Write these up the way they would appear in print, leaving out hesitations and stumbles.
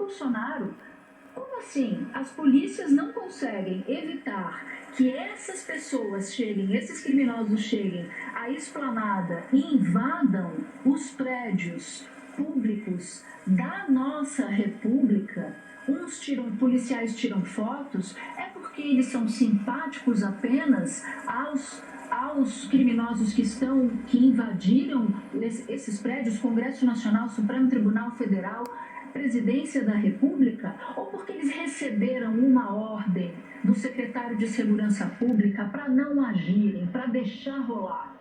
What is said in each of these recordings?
Bolsonaro. Como assim? As polícias não conseguem evitar que essas pessoas cheguem, esses criminosos cheguem à esplanada e invadam os prédios públicos da nossa república? Policiais tiram fotos, é porque eles são simpáticos apenas aos criminosos que invadiram esses prédios, Congresso Nacional, Supremo Tribunal Federal, Presidência da República, ou porque eles receberam uma ordem do secretário de Segurança Pública para não agirem, para deixar rolar?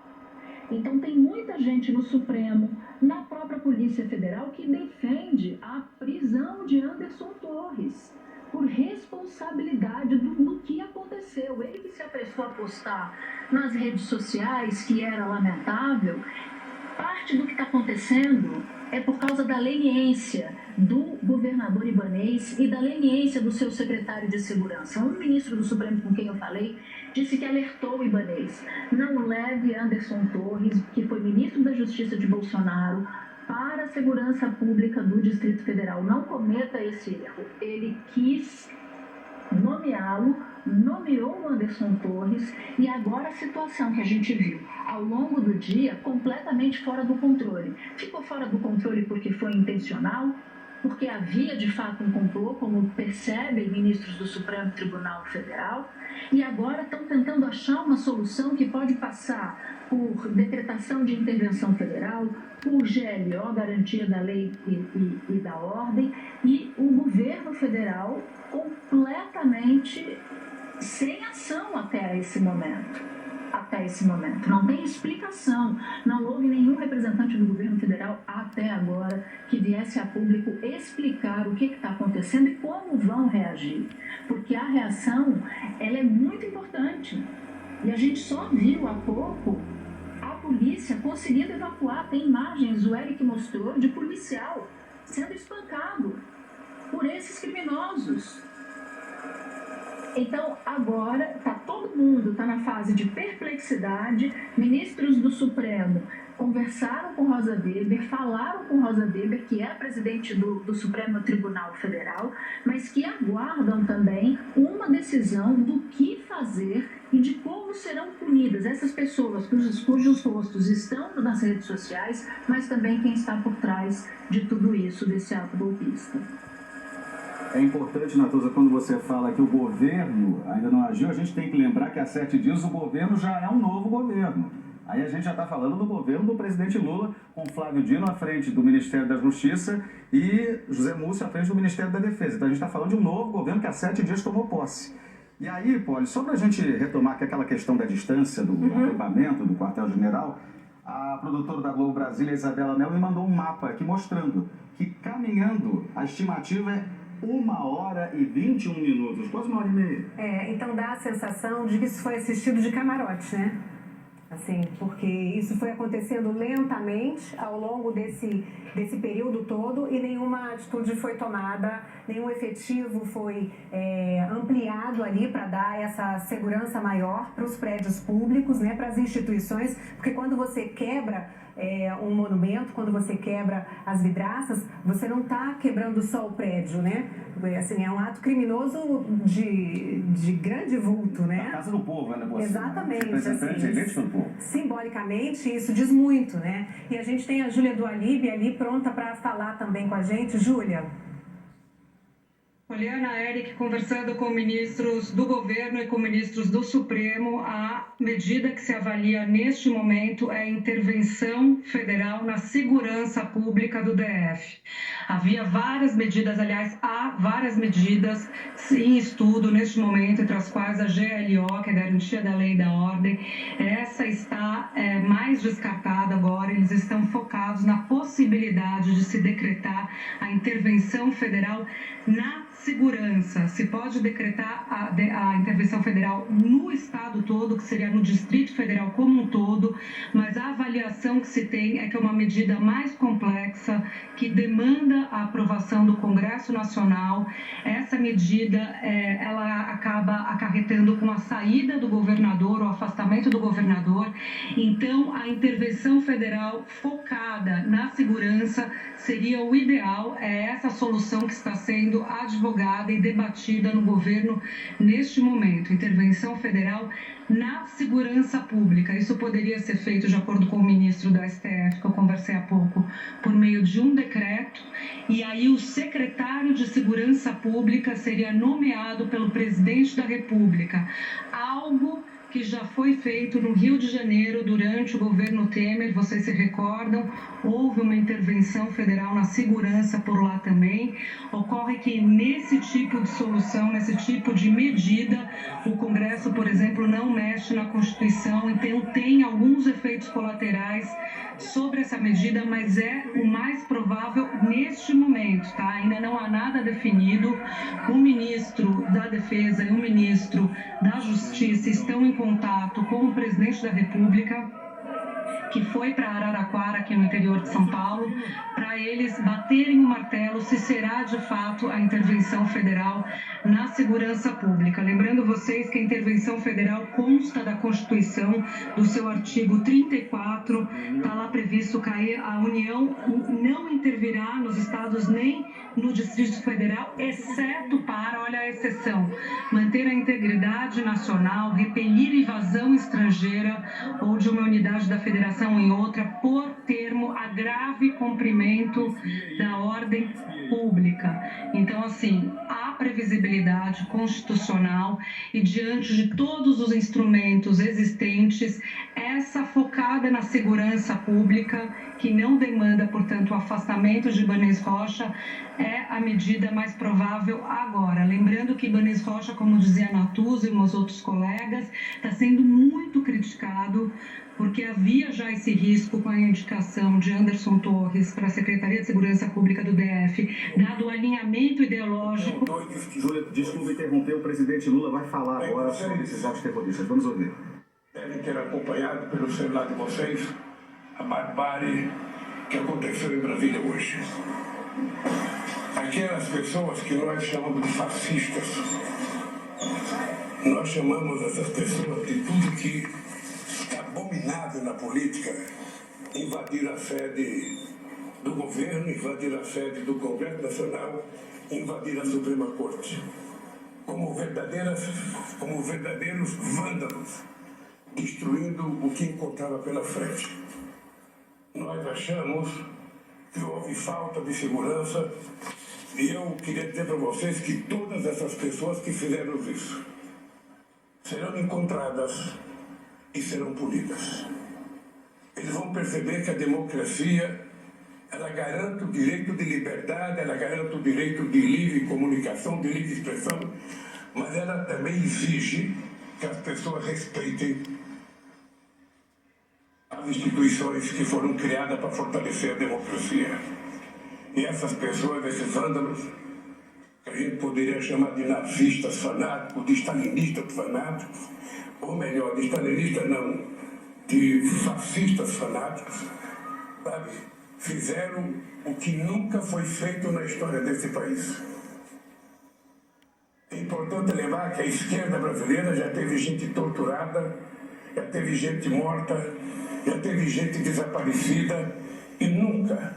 Então tem muita gente no Supremo, na própria Polícia Federal, que defende a prisão de Anderson Torres por responsabilidade do que aconteceu. Ele que se apressou a postar nas redes sociais que era lamentável. Parte do que está acontecendo é por causa da leniência do governador Ibanez e da leniência do seu secretário de Segurança. Um ministro do Supremo com quem eu falei disse que alertou o Ibanez: não leve Anderson Torres, que foi ministro da Justiça de Bolsonaro, para a segurança pública do Distrito Federal. Não cometa esse erro. Ele quis nomeá-lo, nomeou o Anderson Torres, e agora a situação que a gente viu ao longo do dia completamente fora do controle. Ficou fora do controle porque foi intencional, porque havia de fato um complô, como percebem ministros do Supremo Tribunal Federal, e agora estão tentando achar uma solução que pode passar por decretação de intervenção federal, por GLO, garantia da lei e da ordem, e o governo federal completamente sem ação até esse momento. Não tem explicação. Não houve nenhum representante do governo federal até agora que viesse a público explicar o que está acontecendo e como vão reagir. Porque a reação, ela é muito importante. E a gente só viu há pouco a polícia conseguindo evacuar. Tem imagens, o Eric mostrou, de policial sendo espancado por esses criminosos. Então, agora, todo mundo está na fase de perplexidade. Ministros do Supremo conversaram com Rosa Weber, falaram com Rosa Weber, que é a presidente do Supremo Tribunal Federal, mas que aguardam também uma decisão do que fazer e de como serão punidas essas pessoas cujos rostos estão nas redes sociais, mas também quem está por trás de tudo isso, desse ato golpista. É importante, Natuza, quando você fala que o governo ainda não agiu, a gente tem que lembrar que há 7 dias o governo já é um novo governo. Aí a gente já está falando do governo do presidente Lula, com Flávio Dino à frente do Ministério da Justiça e José Múcio à frente do Ministério da Defesa. Então a gente está falando de um novo governo que há 7 dias tomou posse. E aí, Poli, só para a gente retomar que aquela questão da distância, do acampamento, do quartel-general, a produtora da Globo Brasília, Isabela Mel, me mandou um mapa aqui mostrando que caminhando a estimativa é 1h21, quase 1h30. Então dá a sensação de que isso foi assistido de camarote, né? Assim, porque isso foi acontecendo lentamente ao longo desse período todo e nenhuma atitude foi tomada, nenhum efetivo foi ampliado ali para dar essa segurança maior para os prédios públicos, né, para as instituições, porque quando você quebra um monumento, quando você quebra as vidraças, você não está quebrando só o prédio, né? Assim, é um ato criminoso de grande vulto, né? Na casa do povo, né? Exatamente. Representante eleito pelo povo. Simbolicamente, isso diz muito, né? E a gente tem a Júlia do Alibe ali pronta para falar também com a gente. Júlia. Poliana, Eric, conversando com ministros do governo e com ministros do Supremo, a medida que se avalia neste momento é a intervenção federal na segurança pública do DF. Havia várias medidas, aliás, há várias medidas em estudo neste momento, entre as quais a GLO, que é a Garantia da Lei e da Ordem. Essa está mais descartada agora, eles estão focados na possibilidade de se decretar a intervenção federal na segurança. Se pode decretar a intervenção federal no estado todo, que seria seria no Distrito Federal como um todo, mas a avaliação que se tem é que é uma medida mais complexa, que demanda a aprovação do Congresso Nacional. Essa medida, ela acaba acarretando com a saída do governador, o afastamento do governador. Então, a intervenção federal focada na segurança seria o ideal, é essa solução que está sendo advogada e debatida no governo neste momento. Intervenção federal na segurança pública. Isso poderia ser feito, de acordo com o ministro do STF, que eu conversei há pouco, por meio de um decreto, e aí o secretário de Segurança Pública seria nomeado pelo presidente da República. Algo que já foi feito no Rio de Janeiro durante o governo Temer, vocês se recordam, houve uma intervenção federal na segurança por lá também. Ocorre que nesse tipo de solução, nesse tipo de medida, o Congresso, por exemplo, não mexe na Constituição, então tem alguns efeitos colaterais sobre essa medida, mas é o mais provável neste momento, tá? Ainda não há nada definido. O ministro da Defesa e o ministro da Justiça estão em contato com o presidente da República, que foi para Araraquara, aqui no interior de São Paulo, para eles baterem o martelo se será de fato a intervenção federal na segurança pública. Lembrando vocês que a intervenção federal consta da Constituição, do seu artigo 34, está lá previsto que a União não intervirá nos estados nem no Distrito Federal, exceto para, olha a exceção, manter a integridade nacional, repelir invasão estrangeira ou de uma unidade da Federação em outra, por termo a grave cumprimento da ordem pública. Então, assim, há previsibilidade constitucional e, diante de todos os instrumentos existentes, essa focada na segurança pública, que não demanda, portanto, o afastamento de Ibanez Rocha, é a medida mais provável agora. Lembrando que Ibanez Rocha, como dizia Natuzzi e meus outros colegas, está sendo muito criticado porque havia já esse risco com a indicação de Anderson Torres para a Secretaria de Segurança Pública do DF, dado o alinhamento ideológico. Júlia, desculpa interromper, o presidente Lula vai falar agora sobre esses atos terroristas. Vamos ouvir. Devem ter acompanhado pelo celular de vocês a barbárie que aconteceu em Brasília hoje. Aquelas pessoas que nós chamamos de fascistas, nós chamamos essas pessoas de tudo que é abominável na política: invadir a sede do governo, invadir a sede do Congresso Nacional, invadir a Suprema Corte, como verdadeiros vândalos, destruindo o que encontrava pela frente. Nós achamos que houve falta de segurança e eu queria dizer para vocês que todas essas pessoas que fizeram isso serão encontradas e serão punidas. Eles vão perceber que a democracia, ela garante o direito de liberdade, ela garante o direito de livre comunicação, de livre expressão, mas ela também exige que as pessoas respeitem as instituições que foram criadas para fortalecer a democracia. E essas pessoas, esses vândalos, que a gente poderia chamar de nazistas fanáticos, de stalinistas fanáticos, ou melhor, de stalinista não, de fascistas fanáticos, sabe? Fizeram o que nunca foi feito na história desse país. É importante lembrar que a esquerda brasileira já teve gente torturada, já teve gente morta, já teve gente desaparecida, e nunca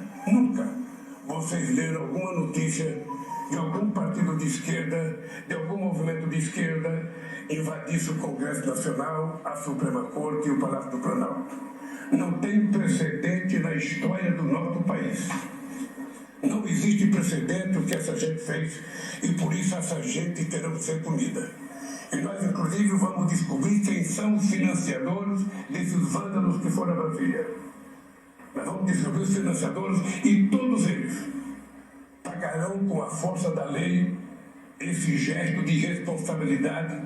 vocês leram alguma notícia de algum partido de esquerda, de algum movimento de esquerda, invadisse o Congresso Nacional, a Suprema Corte e o Palácio do Planalto. Não tem precedente na história do nosso país. Não existe precedente o que essa gente fez, e por isso essa gente terá que ser punida. E nós, inclusive, vamos descobrir quem são os financiadores desses vândalos que foram a Brasília. Nós vamos descobrir os financiadores e todos eles pagarão com a força da lei esse gesto de irresponsabilidade,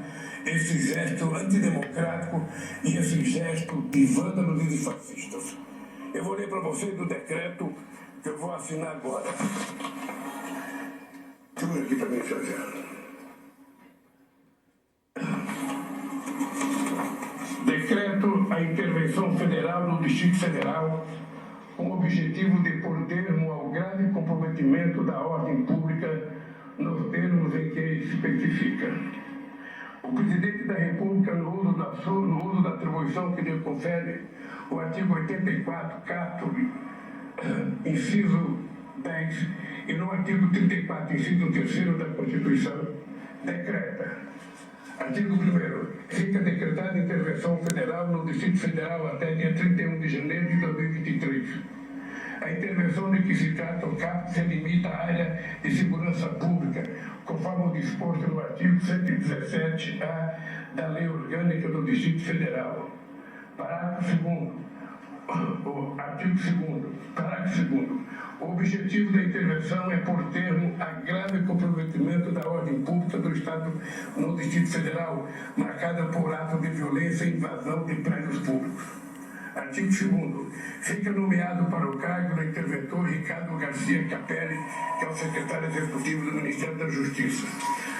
esse gesto antidemocrático e esse gesto de vândalos e de fascistas. Eu vou ler para vocês do decreto que eu vou assinar agora. Segura aqui para mim, José. intervenção federal no Distrito Federal, com o objetivo de pôr termo ao grave comprometimento da ordem pública nos termos em que especifica. O Presidente da República, no uso da atribuição que lhe confere o artigo 84, caput, inciso 10, e no artigo 34, inciso 3º da Constituição, decreta. Artigo 1º. Fica decretada intervenção federal no Distrito Federal até dia 31 de janeiro de 2023. A intervenção de que se trata o caput se limita à área de segurança pública, conforme o disposto no artigo 117-A da Lei Orgânica do Distrito Federal. Parágrafo 2º. Artigo 2º. Parágrafo 2º. O objetivo da intervenção é pôr termo a grave comprometimento da ordem pública do Estado no Distrito Federal, marcada por ato de violência e invasão de prédios públicos. Artigo 2º. Fica nomeado para o cargo do interventor Ricardo Garcia Capelli, que é o secretário executivo do Ministério da Justiça.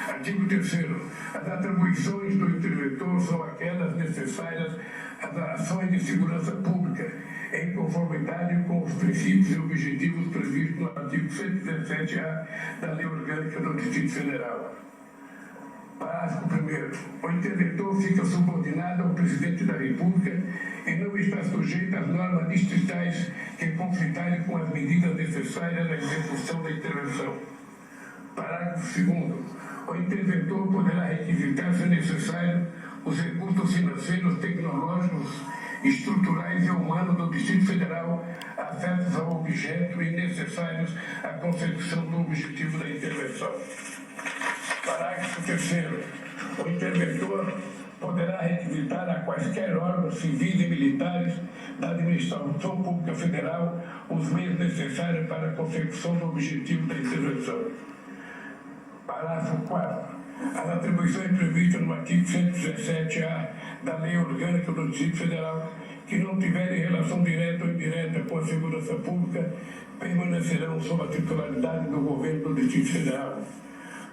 Artigo 3º. As atribuições do interventor são aquelas necessárias às ações de segurança pública, em conformidade com os princípios e objetivos previstos no artigo 117-A da Lei Orgânica do Distrito Federal. Parágrafo 1º. O interventor fica subordinado ao Presidente da República e não está sujeito às normas distritais que conflitarem com as medidas necessárias à execução da intervenção. Parágrafo 2º. O interventor poderá requisitar, se necessário, os recursos financeiros, tecnológicos, estruturais e humanos do Distrito Federal afetos ao objeto e necessários à consecução do objetivo da intervenção. Parágrafo 3º. O interventor poderá requisitar a quaisquer órgãos civis e militares da administração pública federal os meios necessários para a consecução do objetivo da intervenção. Parágrafo 4º. As atribuições previstas no artigo 117-A da Lei Orgânica do Distrito Federal, que não tiverem relação direta ou indireta com a segurança pública, permanecerão sob a titularidade do Governo do Distrito Federal.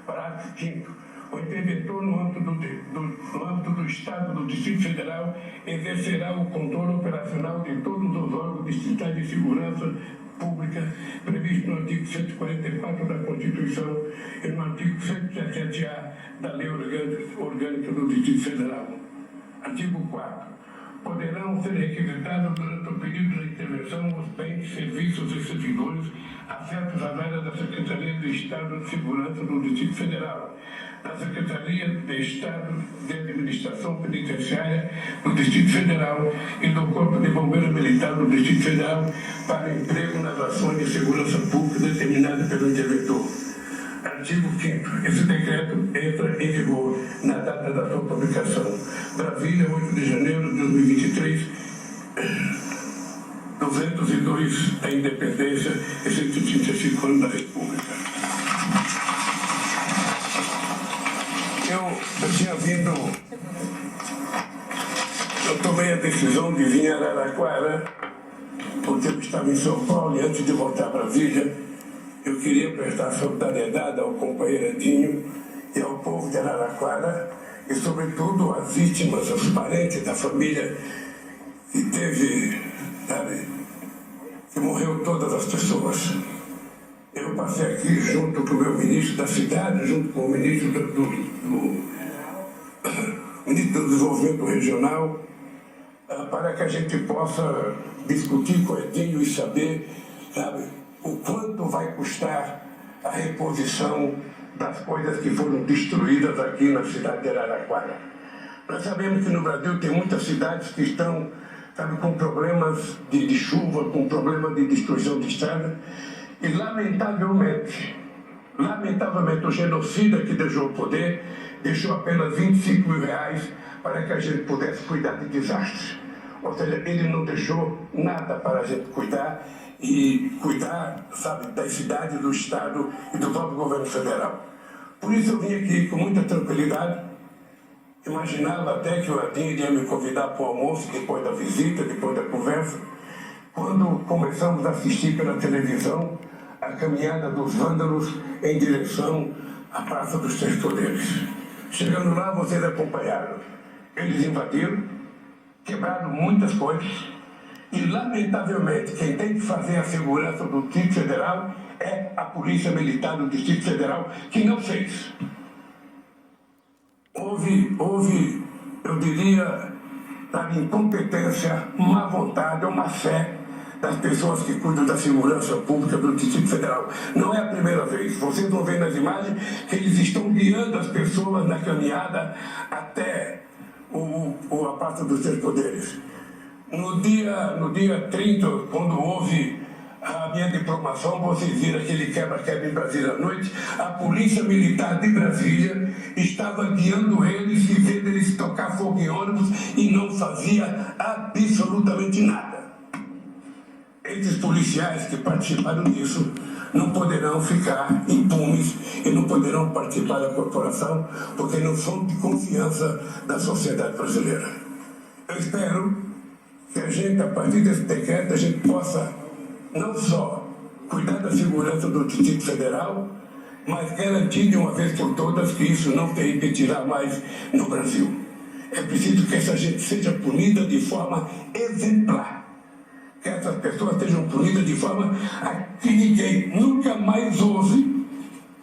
Parágrafo 5º. O interventor, no âmbito do Estado do Distrito Federal, exercerá o controle operacional de todos os órgãos distritais de segurança pública previsto no artigo 144 da Constituição e no artigo 117-A da Lei Orgânica do Distrito Federal. Artigo 4º. Poderão ser requisitados durante o período da intervenção os bens, serviços e servidores afetos às áreas da Secretaria de Estado de Segurança do Distrito Federal, da Secretaria de Estado de Administração Penitenciária do Distrito Federal e do Corpo de Bombeiros Militar do Distrito Federal para emprego nas ações de segurança pública determinadas pelo interventor. Artigo 5º. Esse decreto entra em vigor na data da sua publicação. Brasília, 8 de janeiro de 2023, 202 da Independência e 135 anos da República. Eu tomei a decisão de vir a Araraquara, porque eu estava em São Paulo e antes de voltar a Brasília, eu queria prestar solidariedade ao companheiro Edinho e ao povo de Araraquara e, sobretudo, às vítimas, aos parentes da família que teve, sabe, que morreu todas as pessoas. Eu passei aqui junto com o meu ministro da cidade, junto com o ministro ministro do Desenvolvimento Regional, para que a gente possa discutir com o Edinho e saber, sabe, o quanto vai custar a reposição das coisas que foram destruídas aqui na cidade de Araraquara. Nós sabemos que no Brasil tem muitas cidades que estão, sabe, com problemas de chuva, com problemas de destruição de estrada, e lamentavelmente, o genocida que deixou o poder deixou apenas R$25 mil para que a gente pudesse cuidar de desastres. Ou seja, ele não deixou nada para a gente cuidar, e cuidar, sabe, das cidades, do Estado e do próprio governo federal. Por isso eu vim aqui com muita tranquilidade. Imaginava até que o Edinho iria me convidar para o almoço depois da visita, depois da conversa, quando começamos a assistir pela televisão a caminhada dos vândalos em direção à Praça dos Três Poderes. Chegando lá, vocês acompanharam. Eles invadiram, quebrado muitas coisas. E, lamentavelmente, quem tem que fazer a segurança do Distrito Federal é a Polícia Militar do Distrito Federal, que não fez. Houve, eu diria, da incompetência, má vontade, uma fé das pessoas que cuidam da segurança pública do Distrito Federal. Não é a primeira vez. Vocês vão ver nas imagens que eles estão guiando as pessoas na caminhada até a Praça dos Três Poderes. No dia 30, quando houve a minha diplomação, vocês viram aquele quebra-quebra em Brasília à noite, a Polícia Militar de Brasília estava guiando eles e vendo eles tocar fogo em ônibus e não fazia absolutamente nada. Esses policiais que participaram disso não poderão ficar impunes e não poderão participar da corporação porque não são de confiança da sociedade brasileira. Eu espero que a gente, a partir desse decreto, a gente possa não só cuidar da segurança do Distrito Federal, mas garantir de uma vez por todas que isso não tem que tirar mais no Brasil. É preciso que essa gente seja punida de forma exemplar. Que essas pessoas sejam punidas de forma a que ninguém nunca mais ouse,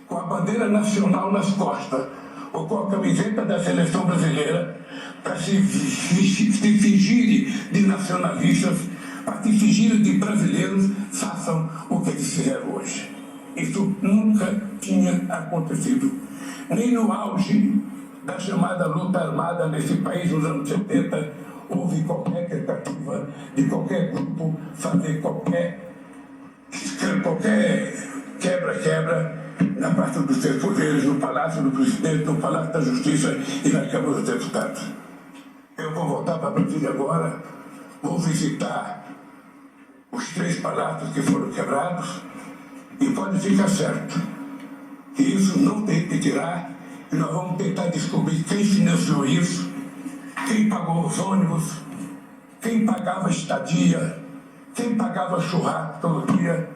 com a bandeira nacional nas costas, ou com a camiseta da seleção brasileira, para se fingirem de nacionalistas, para se fingirem de brasileiros, façam o que eles fizeram hoje. Isso nunca tinha acontecido. Nem no auge da chamada luta armada nesse país nos anos 70, houve qualquer tentativa de qualquer grupo fazer qualquer quebra-quebra na Praça dos Três Poderes, no Palácio do Presidente, no Palácio da Justiça e na Câmara dos Deputados. Eu vou voltar para Brasília agora, vou visitar os 3 palácios que foram quebrados e pode ficar certo que isso não tem que tirar e nós vamos tentar descobrir quem financiou isso, quem pagou os ônibus, quem pagava a estadia, quem pagava churrasco todo dia.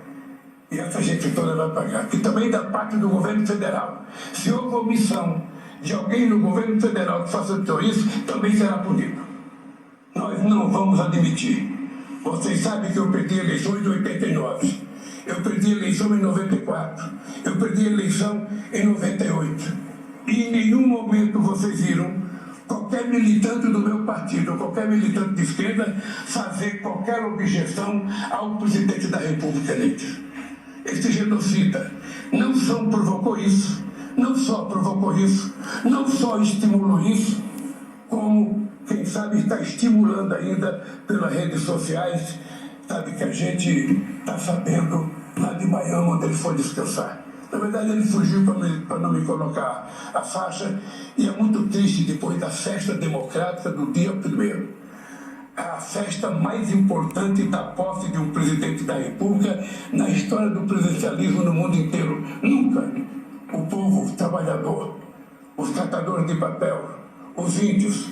E essa gente toda vai pagar. E também da parte do governo federal. Se houve omissão de alguém no governo federal que facilitou isso, também será punido. Nós não vamos admitir. Vocês sabem que eu perdi eleições em 89. Eu perdi eleição em 94. Eu perdi eleição em 98. E em nenhum momento vocês viram qualquer militante do meu partido, qualquer militante de esquerda, fazer qualquer objeção ao presidente da República eleito. Este genocida não só provocou isso, não só estimulou isso, como, quem sabe, está estimulando ainda pelas redes sociais, sabe que a gente está sabendo lá de Miami onde ele foi descansar. Na verdade, ele fugiu para não me colocar a faixa, e é muito triste depois da festa democrática do dia 1º. A festa mais importante da posse de um presidente da República na história do presidencialismo no mundo inteiro. Nunca o povo trabalhador, os catadores de papel, os índios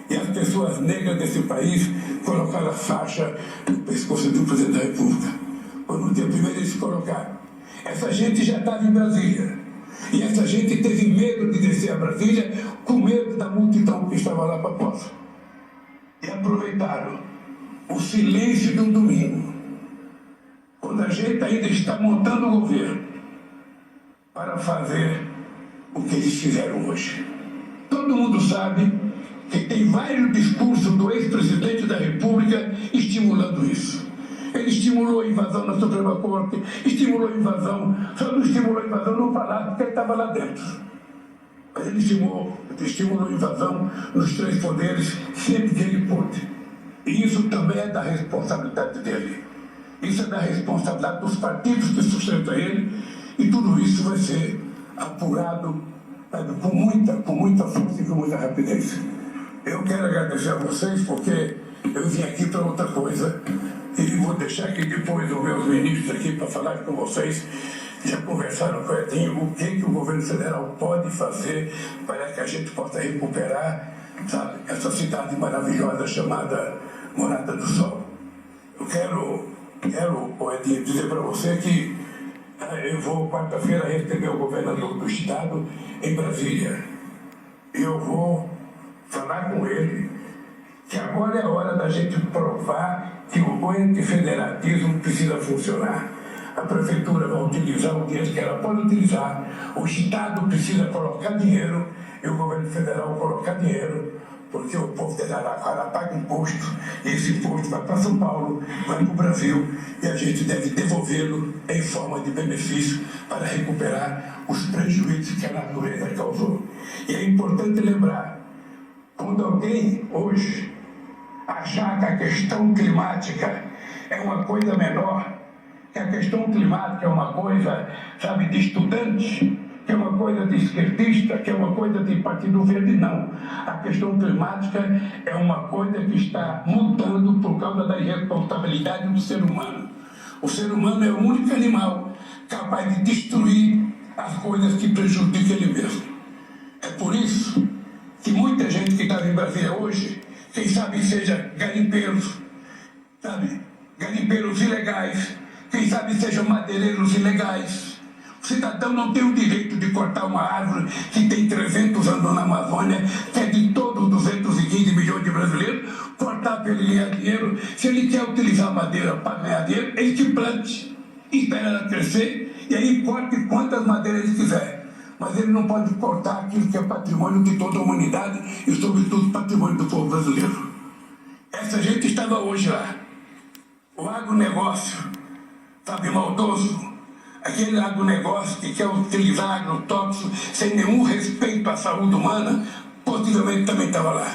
e as pessoas negras desse país colocaram a faixa no pescoço do presidente da República. Foi no dia 1º eles colocaram. Essa gente já estava em Brasília. E essa gente teve medo de descer a Brasília com medo da multidão que estava lá para a posse. E aproveitaram o silêncio de um domingo, quando a gente ainda está montando o governo, para fazer o que eles fizeram hoje. Todo mundo sabe que tem vários discursos do ex-presidente da República estimulando isso. Ele estimulou a invasão na Suprema Corte, estimulou a invasão, só não estimulou a invasão no Palácio, porque ele estava lá dentro. Mas ele estimulou a invasão nos 3 poderes sempre que ele pôde. E isso também é da responsabilidade dele. Isso é da responsabilidade dos partidos que sustentam ele. E tudo isso vai ser apurado, sabe, com muita força e com muita rapidez. Eu quero agradecer a vocês porque eu vim aqui para outra coisa. E vou deixar aqui depois os meus ministros aqui para falar com vocês. Já conversaram com o que o governo federal pode fazer para que a gente possa recuperar, sabe, essa cidade maravilhosa chamada Morada do Sol. Eu quero dizer para você que eu vou quarta-feira receber o governador do estado em Brasília. Eu vou falar com ele que agora Agora é a hora da gente provar que o antifederalismo precisa funcionar. A prefeitura vai utilizar o dinheiro que ela pode utilizar, o Estado precisa colocar dinheiro e o governo federal colocar dinheiro, porque o povo de Araraquara paga imposto, e esse imposto vai para São Paulo, vai para o Brasil, e a gente deve devolvê-lo em forma de benefício para recuperar os prejuízos que a natureza causou. E é importante lembrar, quando alguém hoje achar que a questão climática é uma coisa menor, que a questão climática é uma coisa, sabe, de estudante, que é uma coisa de esquerdista, que é uma coisa de Partido Verde, não. A questão climática é uma coisa que está mudando por causa da irresponsabilidade do ser humano. O ser humano é o único animal capaz de destruir as coisas que prejudicam ele mesmo. É por isso que muita gente que está em Brasília hoje, quem sabe seja garimpeiros, sabe, garimpeiros ilegais, quem sabe sejam madeireiros ilegais. O cidadão não tem o direito de cortar uma árvore que tem 300 anos na Amazônia, que é de todos os 215 milhões de brasileiros, cortar para ele ganhar dinheiro. Se ele quer utilizar a madeira para ganhar dinheiro, ele que plante, espera ela crescer, e aí corte quantas madeiras ele quiser. Mas ele não pode cortar aquilo que é patrimônio de toda a humanidade e, sobretudo, patrimônio do povo brasileiro. Essa gente estava hoje lá. O agronegócio, sabe, maldoso, aquele agronegócio que quer utilizar agrotóxico sem nenhum respeito à saúde humana, possivelmente também estava lá.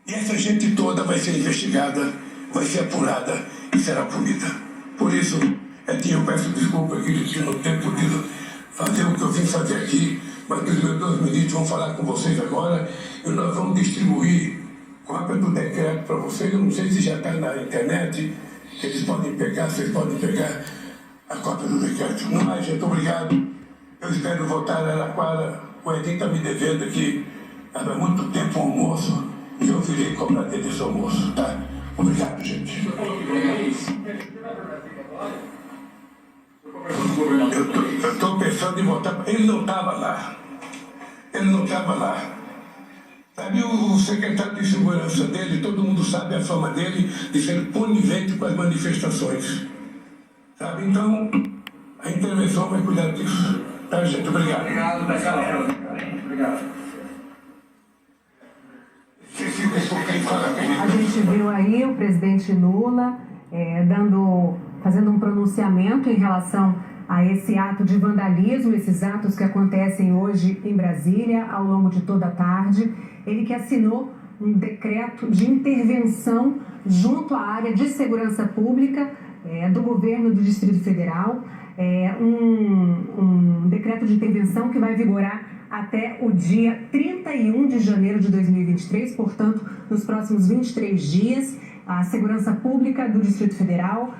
E essa gente toda vai ser investigada, vai ser apurada e será punida. Por isso, eu peço desculpa aqui de não ter podido fazer o que eu vim fazer aqui, mas os meus 2 ministros vão falar com vocês agora e nós vamos distribuir cópia do decreto para vocês. Eu não sei se já está na internet, eles podem pegar, vocês podem pegar a cópia do decreto. Não mais, gente, obrigado. Eu espero voltar a Araraquara. O Edinho está me devendo aqui há muito tempo um almoço e eu virei cobrar dele esse almoço, tá? Obrigado, gente. Eu estou pensando em voltar. Ele não estava lá. Ele não estava lá. Sabe, o secretário de segurança dele, todo mundo sabe a fama dele de ser conivente com as manifestações. Sabe, então, a intervenção vai cuidar disso. Tá, gente? Obrigado. Obrigado. A gente viu aí o presidente Lula fazendo um pronunciamento em relação a esse ato de vandalismo, esses atos que acontecem hoje em Brasília ao longo de toda a tarde. Ele que assinou um decreto de intervenção junto à área de segurança pública do governo do Distrito Federal, um decreto de intervenção que vai vigorar até o dia 31 de janeiro de 2023, portanto, nos próximos 23 dias, a segurança pública do Distrito Federal,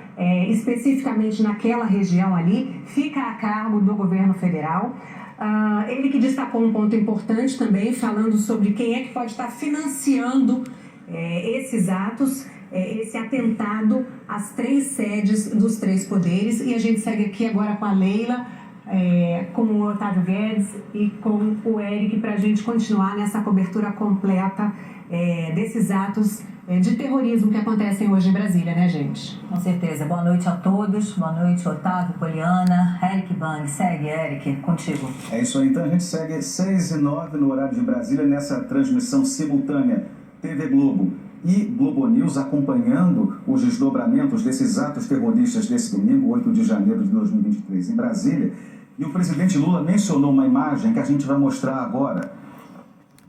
especificamente naquela região ali, fica a cargo do governo federal. Ele que destacou um ponto importante também, falando sobre quem é que pode estar financiando esses atos, esse atentado às 3 sedes dos 3 poderes. E a gente segue aqui agora com a Leila, com o Otávio Guedes e com o Eric, para a gente continuar nessa cobertura completa desses atos de terrorismo que acontecem hoje em Brasília, né, gente? Com certeza. Boa noite a todos. Boa noite, Otávio, Poliana, Eric Bang. Segue, Eric, contigo. É isso aí. Então a gente segue 6h09 no horário de Brasília, nessa transmissão simultânea TV Globo e Globo News, acompanhando os desdobramentos desses atos terroristas desse domingo, 8 de janeiro de 2023, em Brasília. E o presidente Lula mencionou uma imagem que a gente vai mostrar agora,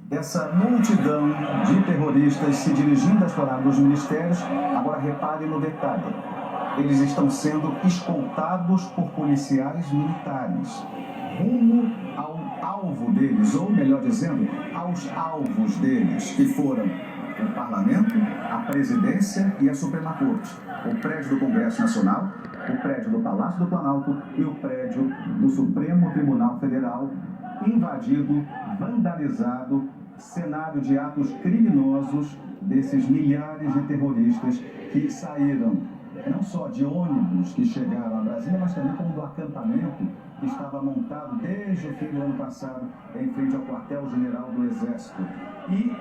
dessa multidão de terroristas se dirigindo às paradas dos ministérios. Agora repare no detalhe, eles estão sendo escoltados por policiais militares, rumo ao alvo deles, ou melhor dizendo, aos alvos deles, que foram o Parlamento, a Presidência e a Suprema Corte, o prédio do Congresso Nacional, o prédio do Palácio do Planalto e o prédio do Supremo Tribunal Federal, invadido, vandalizado, cenário de atos criminosos desses milhares de terroristas que saíram não só de ônibus que chegaram a Brasília, mas também como do acampamento que estava montado desde o fim do ano passado em frente ao quartel-general do Exército. E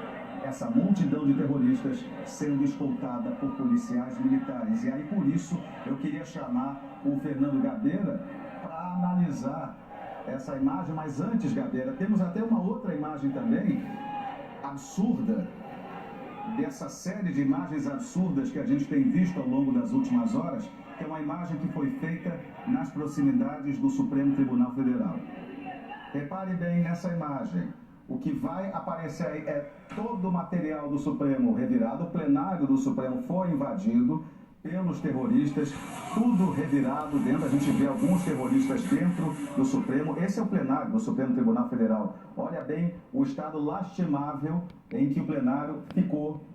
essa multidão de terroristas sendo escoltada por policiais militares. E aí, por isso, eu queria chamar o Fernando Gabeira para analisar essa imagem. Mas antes, Gabeira, temos até uma outra imagem também absurda, dessa série de imagens absurdas que a gente tem visto ao longo das últimas horas, que é uma imagem que foi feita nas proximidades do Supremo Tribunal Federal. Repare bem nessa imagem. O que vai aparecer aí é todo o material do Supremo revirado. O plenário do Supremo foi invadido pelos terroristas, tudo revirado dentro. A gente vê alguns terroristas dentro do Supremo. Esse é o plenário do Supremo Tribunal Federal. Olha bem o estado lastimável em que o plenário ficou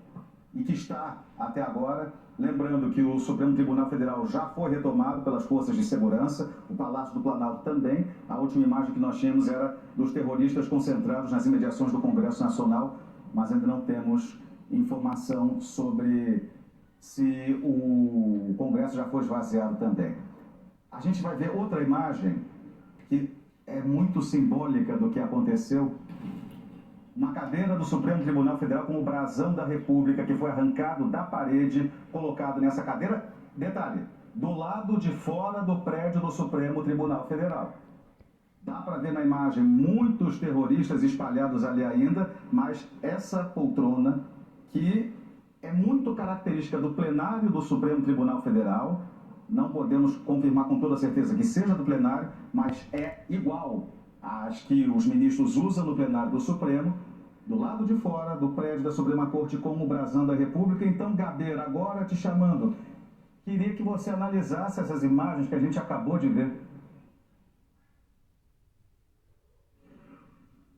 e que está até agora. Lembrando que o Supremo Tribunal Federal já foi retomado pelas forças de segurança, o Palácio do Planalto também. A última imagem que nós tínhamos era dos terroristas concentrados nas imediações do Congresso Nacional, mas ainda não temos informação sobre se o Congresso já foi esvaziado também. A gente vai ver outra imagem que é muito simbólica do que aconteceu. Uma cadeira do Supremo Tribunal Federal com o brasão da República, que foi arrancado da parede, colocado nessa cadeira. Detalhe, do lado de fora do prédio do Supremo Tribunal Federal. Dá para ver na imagem muitos terroristas espalhados ali ainda, mas essa poltrona, que é muito característica do plenário do Supremo Tribunal Federal, não podemos confirmar com toda certeza que seja do plenário, mas é igual às que os ministros usam no plenário do Supremo, do lado de fora do prédio da Suprema Corte, como o brasão da República. Então, Gabeira, agora te chamando, queria que você analisasse essas imagens que a gente acabou de ver.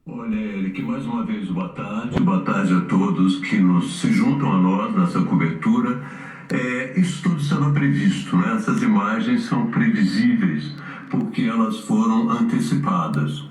Olha, Eric, mais uma vez boa tarde a todos que se juntam a nós nessa cobertura. Isso tudo estava previsto, né? Essas imagens são previsíveis, porque elas foram antecipadas.